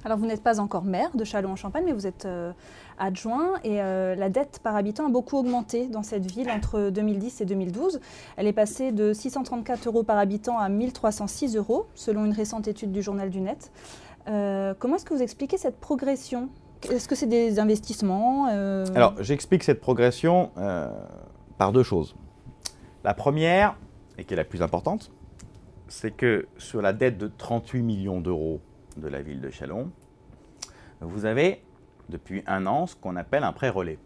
Alors vous n'êtes pas encore maire de Châlons-en-Champagne, mais vous êtes adjoint et la dette par habitant a beaucoup augmenté dans cette ville entre 2010 et 2012. Elle est passée de 634 euros par habitant à 1306 euros, selon une récente étude du Journal du Net. Comment est-ce que vous expliquez cette progression? Est-ce que c'est des investissements Alors, j'explique cette progression par deux choses. La première, et qui est la plus importante, c'est que sur la dette de 38 millions d'euros de la ville de Châlons, vous avez depuis un an ce qu'on appelle un prêt relais.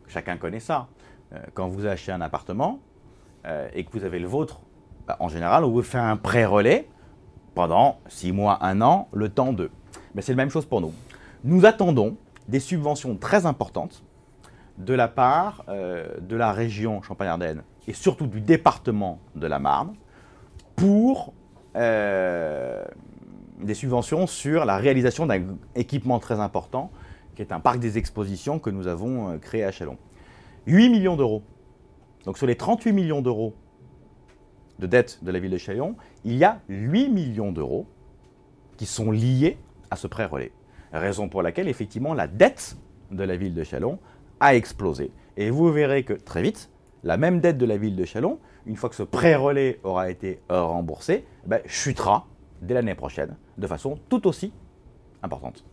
Chacun connaît ça. Quand vous achetez un appartement et que vous avez le vôtre, en général, on vous fait un prêt relais pendant 6 mois, 1 an, le temps de. Mais c'est la même chose pour nous. Nous attendons des subventions très importantes de la part de la région Champagne-Ardenne et surtout du département de la Marne pour des subventions sur la réalisation d'un équipement très important qui est un parc des expositions que nous avons créé à Châlons. 8 millions d'euros. Donc sur les 38 millions d'euros de dette de la ville de Châlons, il y a 8 millions d'euros qui sont liés à ce prêt relais. Raison pour laquelle, effectivement, la dette de la ville de Châlons a explosé. Et vous verrez que très vite, la même dette de la ville de Châlons, une fois que ce prêt relais aura été remboursé, chutera dès l'année prochaine de façon tout aussi importante.